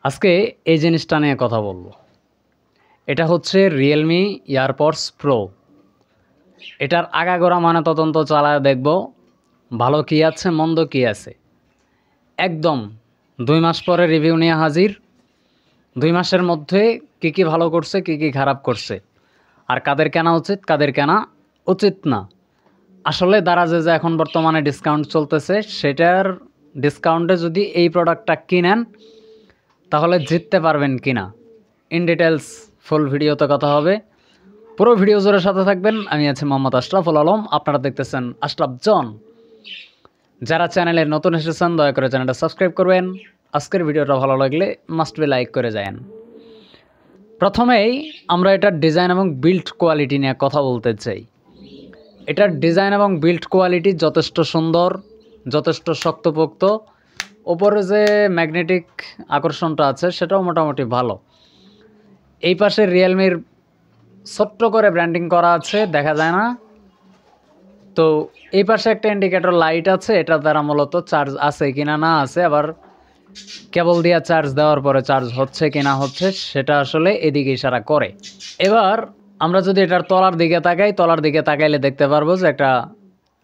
আজকে এই জিনিসটা নিয়ে কথা বলবো। এটা হচ্ছে রিয়েলমি এয়ারপডস প্রো। এটার আগাগোড়া তদন্ত চালায় দেখব ভালো কী আছে মন্দ কী আছে। একদম 2 মাস পরে রিভিউ নিয়ে হাজির। 2 মাসের মধ্যে কী কী ভালো করছে কী কী খারাপ করছে, আর কাদের কেনা উচিত কাদের কেনা উচিত না। আসলে দারাজে যে এখন বর্তমানে ডিসকাউন্ট চলতেছে, সেটার ডিসকাউন্টে যদি এই প্রোডাক্টটা কিনেন তাহলে জিততে পারবেন কিনা, ইন ডিটেলস ফুল ভিডিওতে কথা হবে। পুরো ভিডিও জোরের সাথে থাকবেন। আমি আছি মোহাম্মদ আশরাফুল আলম, আপনারা দেখতেছেন আশরাফ জন। যারা চ্যানেলে নতুন এসেছেন দয়া করে চ্যানেলটা সাবস্ক্রাইব করবেন। আজকের ভিডিওটা ভালো লাগলে মাস্ট বি লাইক করে যান। প্রথমেই আমরা এটার ডিজাইন এবং বিল্ড কোয়ালিটি নিয়ে কথা বলতে চাই। এটার ডিজাইন এবং বিল্ড কোয়ালিটি যথেষ্ট সুন্দর, যথেষ্ট শক্তপোক্ত। ওপরে যে ম্যাগনেটিক আকর্ষণটা আছে সেটাও মোটামুটি ভালো। এই পাশে রিয়েলমির ছোট্ট করে ব্র্যান্ডিং করা আছে, দেখা যায় না। তো এই পাশে একটা ইন্ডিকেটর লাইট আছে, এটা দ্বারা মূলত চার্জ আছে কিনা না আছে, আবার কেবল দিয়ে চার্জ দেওয়ার পরে চার্জ হচ্ছে কিনা হচ্ছে সেটা আসলে এদিকে ইশারা করে। এবার আমরা যদি এটার তলার দিকে তাকাই, তলার দিকে তাকাইলে দেখতে পারবো যে একটা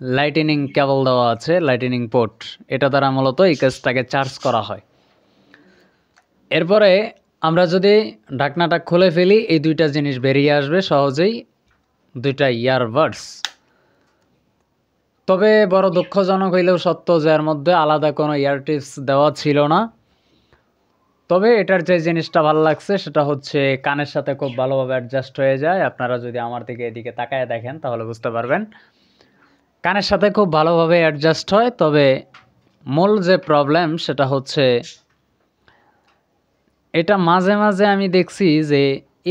লাইটেনিং কেবল দেওয়া আছে, লাইটেনিং পোর্ট। এটা দ্বারা মূলত এই কেসটাকে চার্জ করা হয়। এরপরে আমরা যদি ঢাকনাটা খুলে ফেলি, এই দুইটা জিনিস বেরিয়ে আসবে সহজেই, দুইটা ইয়ারবাডস। তবে বড় দুঃখজনক হইলেও সত্য যে এর মধ্যে আলাদা কোনো ইয়ারটিপস দেওয়া ছিল না। তবে এটার যে জিনিসটা ভালো লাগছে সেটা হচ্ছে কানের সাথে খুব ভালোভাবে অ্যাডজাস্ট হয়ে যায়। আপনারা যদি আমার দিকে এদিকে তাকায় দেখেন তাহলে বুঝতে পারবেন কানের সাথে খুব ভালোভাবে অ্যাডজাস্ট হয়। তবে মূল যে প্রবলেম সেটা হচ্ছে এটা মাঝে মাঝে আমি দেখছি যে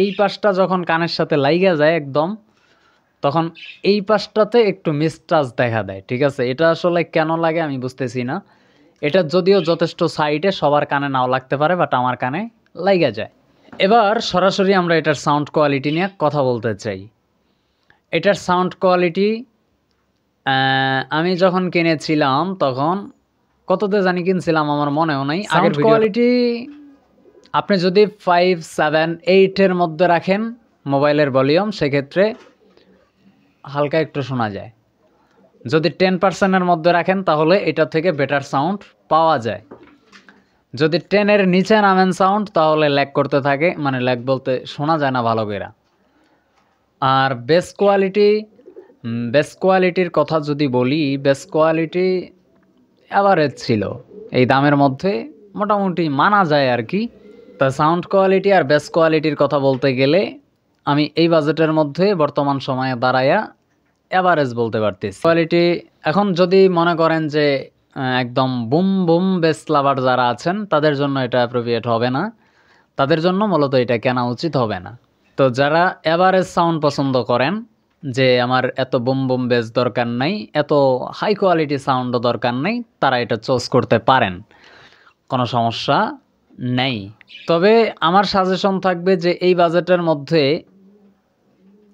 এই পাশটা যখন কানের সাথে লাইগা যায় একদম, তখন এই পাশটাতে একটু মিসটাচ দেখা দেয়। ঠিক আছে, এটা আসলে কেন লাগে আমি বুঝতেছি না। এটা যদিও যথেষ্ট সাইডে, সবার কানে নাও লাগতে পারে, বাট আমার কানে লাইগা যায়। এবার সরাসরি আমরা এটার সাউন্ড কোয়ালিটি নিয়ে কথা বলতে চাই। এটার সাউন্ড কোয়ালিটি আমি যখন কিনেছিলাম তখন কততে জানি কিনছিলাম আমার মনেও নাই। আগের কোয়ালিটি আপনি যদি 5, 7, 8-এর মধ্যে রাখেন মোবাইলের ভলিউম, সেক্ষেত্রে হালকা একটু শোনা যায়। যদি 10%-এর মধ্যে রাখেন তাহলে এটা থেকে বেটার সাউন্ড পাওয়া যায়। যদি 10-এর নিচে নামেন সাউন্ড তাহলে ল্যাগ করতে থাকে, ল্যাগ বলতে শোনা যায় না ভালো করে। আর বেস কোয়ালিটির কথা যদি বলি, বেস কোয়ালিটি অ্যাভারেজ ছিল, এই দামের মধ্যে মোটামুটি মানা যায় আর কি। তা সাউন্ড কোয়ালিটি আর বেস কোয়ালিটির কথা বলতে গেলে আমি এই বাজেটের মধ্যে বর্তমান সময়ে দাঁড়ায়া অ্যাভারেজ বলতে পারতেছি। কোয়ালিটি এখন যদি মনে করেন যে একদম বুম বুম বেস লাভার যারা আছেন তাদের জন্য এটা অ্যাপ্রোপ্রিয়েট হবে না, তাদের জন্য মূলত এটা কেনা উচিত হবে না। তো যারা অ্যাভারেজ সাউন্ড পছন্দ করেন, যে আমার এত বুম বুম বেস দরকার নাই, এত হাই কোয়ালিটি সাউন্ডও দরকার নেই, তারা এটা চুজ করতে পারেন, কোনো সমস্যা নেই। তবে আমার সাজেশন থাকবে যে এই বাজেটের মধ্যে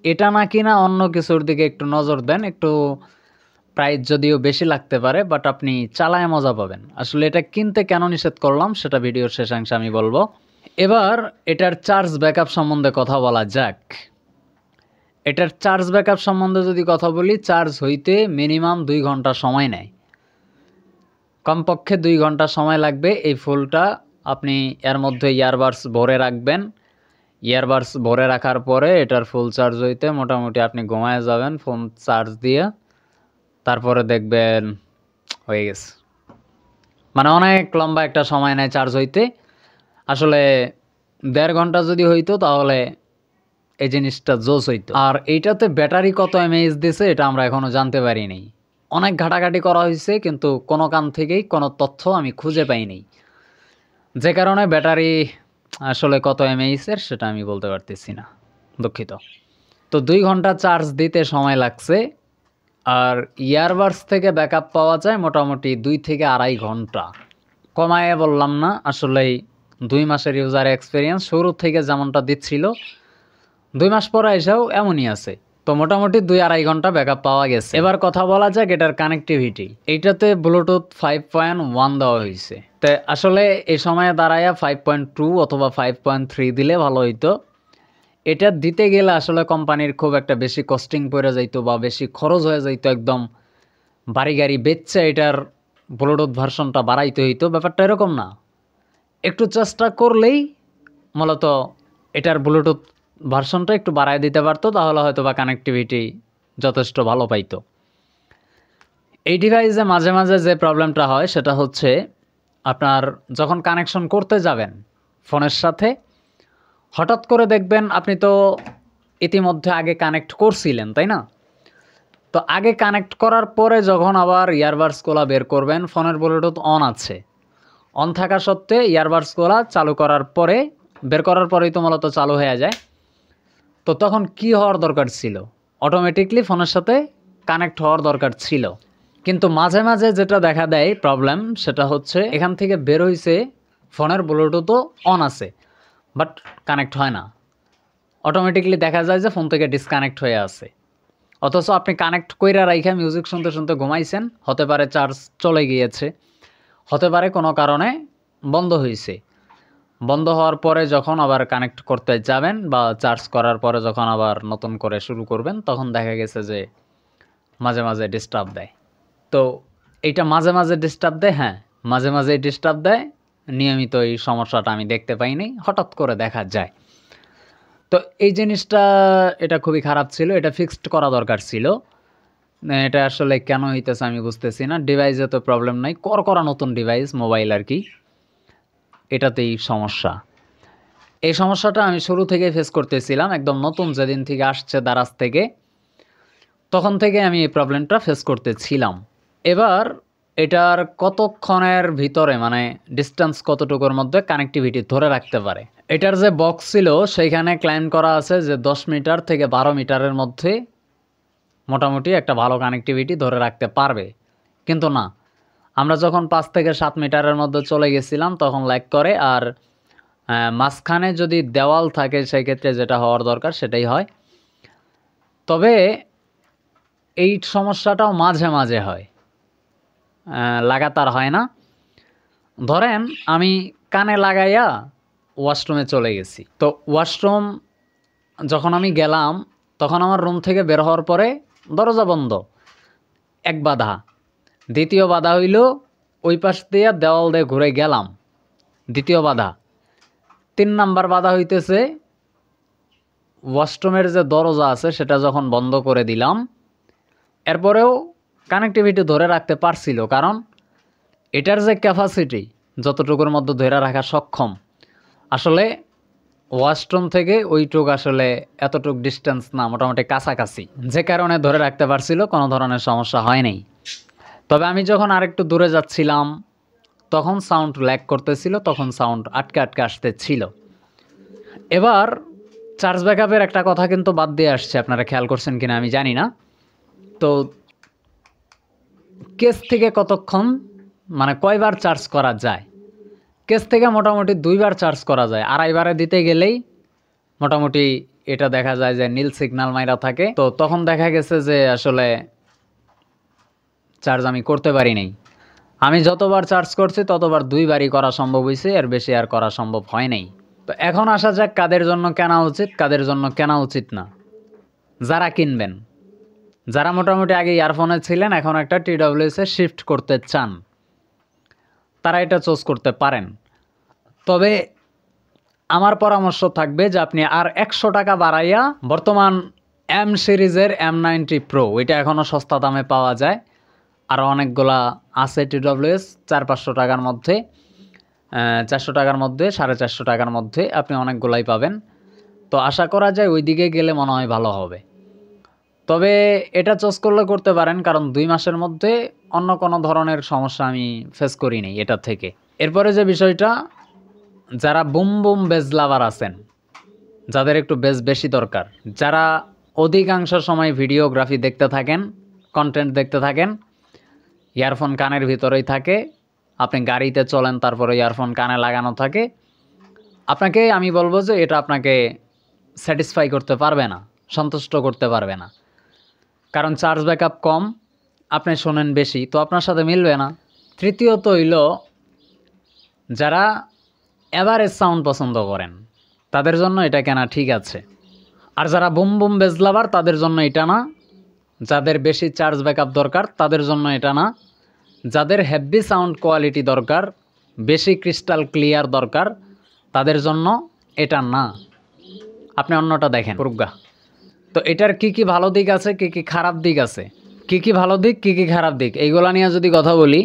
এটা না কিনা অন্য কিছুর দিকে একটু নজর দেন। একটু প্রাইস যদিও বেশি লাগতে পারে, বাট আপনি চালায় মজা পাবেন। আসলে এটা কিনতে কেন নিষেধ করলাম সেটা ভিডিওর শেষাংশে আমি বলবো। এবার এটার চার্জ ব্যাকআপ সম্বন্ধে কথা বলা যাক। এটার চার্জ ব্যাকআপ সম্বন্ধে যদি কথা বলি, চার্জ হইতে মিনিমাম 2 ঘন্টা সময় নেয়, কমপক্ষে 2 ঘন্টা সময় লাগবে। এই ফুলটা আপনি এর মধ্যে ইয়ারবাডস ভরে রাখবেন। ইয়ারবাডস ভরে রাখার পরে এটার ফুল চার্জ হইতে মোটামুটি আপনি ঘুমায় যাবেন ফোন চার্জ দিয়ে, তারপরে দেখবেন হয়ে গেছে। অনেক লম্বা একটা সময় নেয় চার্জ হইতে। আসলে 1.5 ঘন্টা যদি হইতো তাহলে এই জিনিসটা জোস হইতো। আর এইটাতে ব্যাটারি কত এমএএইচ দিছে এটা আমরা এখনও জানতে পারিনি। অনেক ঘাটাঘাটি করা হয়েছে কিন্তু কোনো কান থেকেই কোনো তথ্য আমি খুঁজে পাইনি, যে কারণে ব্যাটারি আসলে কত এমএএইচের সেটা আমি বলতে পারতেছি না, দুঃখিত। তো 2 ঘন্টা চার্জ দিতে সময় লাগছে। আর ইয়ারবাডস থেকে ব্যাকআপ পাওয়া যায় মোটামুটি 2 থেকে 2.5 ঘন্টা। কমায়ে বললাম না, আসলেই 2 মাসের ইউজার এক্সপিরিয়েন্স শুরু থেকে যেমনটা দিচ্ছিল 2 মাস পরে এসেও এমনই আছে। তো মোটামুটি 2-2.5 ঘন্টা ব্যাকআপ পাওয়া গেছে। এবার কথা বলা যাক এটার কানেক্টিভিটি। এইটাতে ব্লুটুথ 5.1 দেওয়া হয়েছে। তো আসলে এই সময়ে দাঁড়ায়া 5.2 অথবা 5.3 দিলে ভালো হইতো। এটা দিতে গেলে আসলে কোম্পানির খুব একটা বেশি কস্টিং পড়ে যাইতো বা বেশি খরচ হয়ে যাইতো, একদম বাড়ি গাড়ি বেচছে এটার ব্লুটুথ ভার্সনটা বাড়াইতে হইতো। ব্যাপারটা এরকম না, একটু চেষ্টা করলেই মূলত এটার ব্লুটুথ ভার্সনটা একটু বাড়ায় দিতে পারতো, তাহলে হয়তো বা কানেক্টিভিটি যথেষ্ট ভালো পাইতো। এই ডিভাইসে মাঝে মাঝে যে প্রবলেমটা হয় সেটা হচ্ছে আপনার যখন কানেকশন করতে যাবেন ফোনের সাথে, হঠাৎ করে দেখবেন আপনি তো ইতিমধ্যে আগে কানেক্ট করছিলেন, তাই না? তো আগে কানেক্ট করার পরে যখন আবার ইয়ারবাডসগুলো বের করবেন, ফোনের ব্লুটুথ অন আছে, অন থাকা সত্ত্বে ইয়ারবাডসগুলো চালু করার পরে, বের করার পরেই তো মূলত চালু হয়ে যায়। তো তখন কি হওয়ার দরকার ছিল? অটোমেটিকলি ফোনের সাথে কানেক্ট হওয়ার দরকার ছিল। কিন্তু মাঝে মাঝে যেটা দেখা দেয় প্রবলেম, সেটা হচ্ছে এখান থেকে বের হইছে, ফোনের ব্লুটুথও অন আছে, বাট কানেক্ট হয় না। অটোমেটিকলি দেখা যায় যে ফোন থেকে ডিসকানেক্ট হয়ে আছে, অথচ আপনি কানেক্ট কইরা রাইখা মিউজিক শুনতে শুনতে ঘুমাইছেন। হতে পারে চার্জ চলে গিয়েছে, হতে পারে কোনো কারণে বন্ধ হয়েছে। বন্ধ হওয়ার পরে যখন আবার কানেক্ট করতে যাবেন বা চার্জ করার পরে যখন আবার নতুন করে শুরু করবেন, তখন দেখা গেছে যে মাঝে মাঝে ডিস্টার্ব দেয়। তো এইটা মাঝে মাঝে ডিস্টার্ব দেয়, হ্যাঁ মাঝে মাঝে ডিস্টার্ব দেয়, নিয়মিত এই সমস্যাটা আমি দেখতে পাইনি, হঠাৎ করে দেখা যায়। তো এই জিনিসটা, এটা খুবই খারাপ ছিল, এটা ফিক্সড করা দরকার ছিল। এটা আসলে কেন হইতেছে আমি বুঝতেছি না। ডিভাইসে তো প্রবলেম নাই, করা নতুন ডিভাইস মোবাইল আর কি, এটাতেই সমস্যা। এই সমস্যাটা আমি শুরু থেকে ফেস করতেছিলাম, একদম নতুন যেদিন থেকে আসছে দারাজ থেকে, তখন থেকে আমি এই প্রবলেমটা ফেস করতেছিলাম। এবার এটার কতক্ষণের ভিতরে, মানে ডিস্টেন্স কতটুকুর মধ্যে কানেক্টিভিটি ধরে রাখতে পারে, এটার যে বক্স ছিল সেইখানে ক্লাইম করা আছে যে 10 মিটার থেকে 12 মিটারের মধ্যে মোটামুটি একটা ভালো কানেক্টিভিটি ধরে রাখতে পারবে। কিন্তু না, আমরা যখন 5 থেকে 7 মিটারের মধ্যে চলে গেছিলাম তখন ল্যাগ করে। আর মাঝখানে যদি দেওয়াল থাকে সেই ক্ষেত্রে যেটা হওয়ার দরকার সেটাই হয়। তবে এই সমস্যাটাও মাঝে মাঝে হয়, লাগাতার হয় না। ধরেন আমি কানে লাগাইয়া ওয়াশরুমে চলে গেছি, তো ওয়াশরুম যখন আমি গেলাম তখন আমার রুম থেকে বের হওয়ার পরে দরজা বন্ধ, এক বাধা। দ্বিতীয় বাধা হইল ওই পাশ দিয়ে দেওয়াল দিয়ে ঘুরে গেলাম, দ্বিতীয় বাধা। 3 নাম্বার বাধা হইতেছে ওয়াশরুমের যে দরজা আছে সেটা যখন বন্ধ করে দিলাম, এরপরেও কানেক্টিভিটি ধরে রাখতে পারছিল, কারণ এটার যে ক্যাপাসিটি যতটুকুর মধ্যে ধরে রাখা সক্ষম, আসলে ওয়াশরুম থেকে ওইটুক আসলে এতটুক ডিস্টেন্স না, মোটামুটি কাছাকাছি, যে কারণে ধরে রাখতে পারছিল, কোনো ধরনের সমস্যা হয় নাই। তবে আমি যখন আরেকটু দূরে যাচ্ছিলাম তখন সাউন্ড ল্যাগ করতেছিল, তখন সাউন্ড আটকে আটকে আসতেছিল। এবার চার্জ ব্যাকআপের একটা কথা কিন্তু বাদ দিয়ে আসছে, আপনারা খেয়াল করছেন কিনা আমি জানি না। তো কেস থেকে কতক্ষণ, মানে কয়বার চার্জ করা যায়? কেস থেকে মোটামুটি 2 বার চার্জ করা যায়, 2.5 বারে দিতে গেলেই মোটামুটি এটা দেখা যায় যে নীল সিগন্যাল মাইরা থাকে। তো তখন দেখা গেছে যে আসলে চার্জ আমি করতে পারি নাই। আমি যতবার চার্জ করছি ততবার 2 বারই করা সম্ভব হয়েছে, এর বেশি আর করা সম্ভব হয় নাই। তো এখন আসা যাক কাদের জন্য কেনা উচিত, কাদের জন্য কেনা উচিত না। যারা কিনবেন, যারা মোটামুটি আগে ইয়ারফোনে ছিলেন এখন একটা TWS এ শিফট করতে চান, তারা এটা চুজ করতে পারেন। তবে আমার পরামর্শ থাকবে যে আপনি আর 100 টাকা বাড়াইয়া বর্তমান M সিরিজের M90 Pro, এটা এখনও সস্তা দামে পাওয়া যায়, আর অনেকগুলা আছে TWS 400-500 টাকার মধ্যে, 400 টাকার মধ্যে, 450 টাকার মধ্যে আপনি অনেকগুলাই পাবেন। তো আশা করা যায় ওই দিকে গেলে মনে হয় ভালো হবে। তবে এটা চুজ করলে করতে পারেন, কারণ 2 মাসের মধ্যে অন্য কোনো ধরনের সমস্যা আমি ফেস করি নাই এটা থেকে। এরপরে যে বিষয়টা, যারা বুম বুম বেজ লাভার আছেন, যাদের একটু বেজ বেশি দরকার, যারা অধিকাংশ সময় ভিডিওগ্রাফি দেখতে থাকেন, কন্টেন্ট দেখতে থাকেন, ইয়ারফোন কানের ভিতরেই থাকে, আপনি গাড়িতে চলেন তারপরে ইয়ারফোন কানে লাগানো থাকে, আপনাকে আমি বলবো যে এটা আপনাকে স্যাটিসফাই করতে পারবে না, সন্তুষ্ট করতে পারবে না। কারণ চার্জ ব্যাকআপ কম, আপনি শোনেন বেশি, তো আপনার সাথে মিলবে না। তৃতীয়ত হইল যারা এভারেজ সাউন্ড পছন্দ করেন তাদের জন্য এটা কেনা ঠিক আছে। আর যারা বুম বুম বেজ লাভার তাদের জন্য এটা না। যাদের বেশি চার্জ ব্যাকআপ দরকার তাদের জন্য এটা না। যাদের হেভি সাউন্ড কোয়ালিটি দরকার, বেশি ক্রিস্টাল ক্লিয়ার দরকার, তাদের জন্য এটা না। আপনি অন্যটা দেখেন প্রজ্ঞা। তো এটার কি কি ভালো দিক আছে, কি কি খারাপ দিক আছে, কি কি ভালো দিক, কি কি খারাপ দিক, এইগুলা নিয়ে যদি কথা বলি,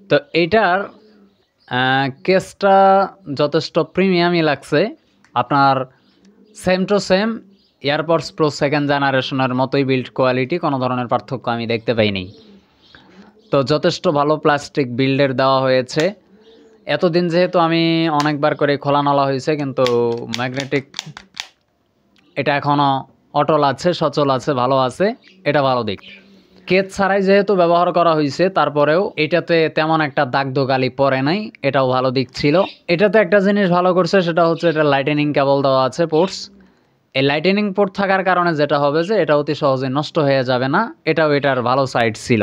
তো এইটার কেসটা যথেষ্ট প্রিমিয়ামই লাগছে। আপনার same to same AirPods pro second জেনারেশনের মতোই বিল্ড কোয়ালিটি, কোনো ধরনের পার্থক্য আমি দেখতে পাইনি। তো যথেষ্ট ভালো প্লাস্টিক বিল্ডের দেওয়া হয়েছে। এতদিন যেহেতু আমি অনেকবার করে খোলা নালা হয়েছে, কিন্তু ম্যাগনেটিক এটা এখনও অটল আছে, সচল আছে, ভালো আছে, এটা ভালো দিক। কেস ছাড়াই যেহেতু ব্যবহার করা হয়েছে, তারপরেও এটাতে তেমন একটা দাগ দোগালি পড়ে নাই, এটাও ভালো দিক ছিল। এটাতে একটা জিনিস ভালো করছে, সেটা হচ্ছে এটা লাইটেনিং কেবল দেওয়া আছে পোর্টস। এই লাইটেনিং পোর্ট থাকার কারণে যেটা হবে যে এটা অতি সহজে নষ্ট হয়ে যাবে না, এটাও এটার ভালো সাইড ছিল।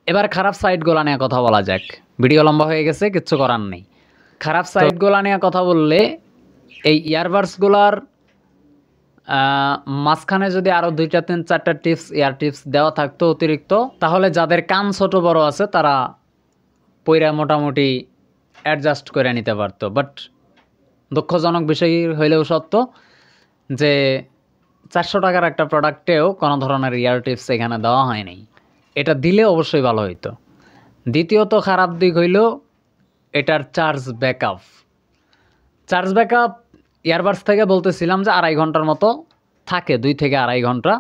এবার খারাপ সাইডগুলো নিয়ে কথা বলা যাক। ভিডিও লম্বা হয়ে গেছে, কিচ্ছু করার নেই। খারাপ সাইডগুলো নিয়ে কথা বললে, এই ইয়ারবাডসগুলার মাঝখানে যদি আরও 2টা 3-4টা টিপস, ইয়ার টিপস দেওয়া থাকতো অতিরিক্ত, তাহলে যাদের কান ছোট বড় আছে তারা পইরা মোটামুটি অ্যাডজাস্ট করে নিতে পারতো। বাট দুঃখজনক বিষয় হইলেও সত্য যে 400 টাকার একটা প্রোডাক্টেও কোনো ধরনের ইয়ার টিপস এখানে দেওয়া হয়নি। এটা দিলে অবশ্যই ভালো হইতো। দ্বিতীয়ত খারাপ দিক হইল এটার charge backup. Charge backup earbuds থেকে বলতেছিলাম যে 2.5 ঘন্টার মতো থাকে, 2 থেকে 2.5 ঘন্টা।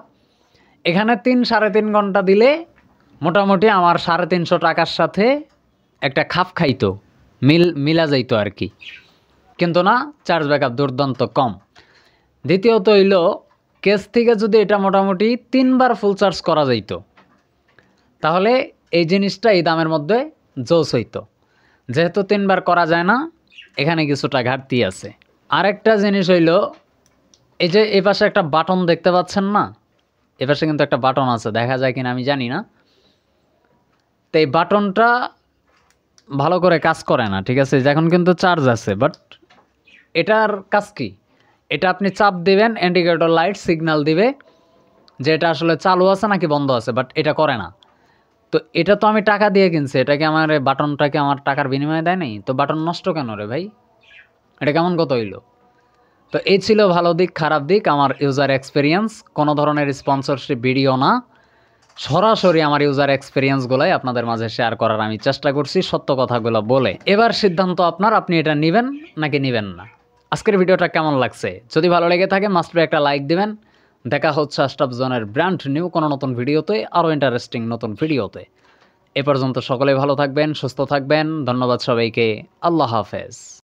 এখানে 3-3.5 ঘন্টা দিলে মোটামুটি আমার 350 টাকার সাথে একটা খাপ খাইতো, মিলা যাইতো আর কি। কিন্তু না, চার্জ ব্যাকআপ দুর্দান্ত কম। দ্বিতীয়ত হইল কেস থেকে যদি এটা মোটামুটি 3বার ফুল চার্জ করা যাইতো, তাহলে এই জিনিসটা এই দামের মধ্যে জোস হইতো। যেহেতু 3বার করা যায় না, এখানে কিছুটা ঘাটতি আছে। আরেকটা জিনিস হইল, এই যে এ পাশে একটা বাটন দেখতে পাচ্ছেন না, এ পাশে কিন্তু একটা বাটন আছে, দেখা যায় কিনা আমি জানি না। তো এই বাটনটা ভালো করে কাজ করে না, ঠিক আছে। এখন কিন্তু চার্জ আছে, বাট এটার কাজ কি? এটা আপনি চাপ দিবেন, ইন্ডিকেটর লাইট সিগন্যাল দিবে যে এটা আসলে চালু আছে নাকি বন্ধ আছে, বাট এটা করে না। তো এটা তো আমি টাকা দিয়ে কিনছি, এটাকে আমার বাটনটাকে আমার টাকার বিনিময়ে দেয় নাই, তো বাটন নষ্ট কেন রে ভাই? এটা কেমন কত হইলো? তো এই ছিল ভালো দিক। খারাপ দিক আমার ইউজার এক্সপিরিয়েন্স, কোনো ধরনের স্পন্সরশিপ ভিডিও না, সরাসরি আমার ইউজার এক্সপিরিয়েন্সগুলোই আপনাদের মাঝে শেয়ার করার আমি চেষ্টা করছি, সত্য কথাগুলো বলে। এবার সিদ্ধান্ত আপনার, আপনি এটা নেবেন নাকি নেবেন না। আজকের ভিডিওটা কেমন লাগছে? যদি ভালো লেগে থাকে মাস্ট বি একটা লাইক দিবেন। দেখা হচ্ছে আশরাফ জোনের ব্র্যান্ড নিউ কোনো নতুন ভিডিওতে, আরও ইন্টারেস্টিং নতুন ভিডিওতে। এ পর্যন্ত সকলেই ভালো থাকবেন, সুস্থ থাকবেন। ধন্যবাদ সবাইকে। আল্লাহ হাফেজ।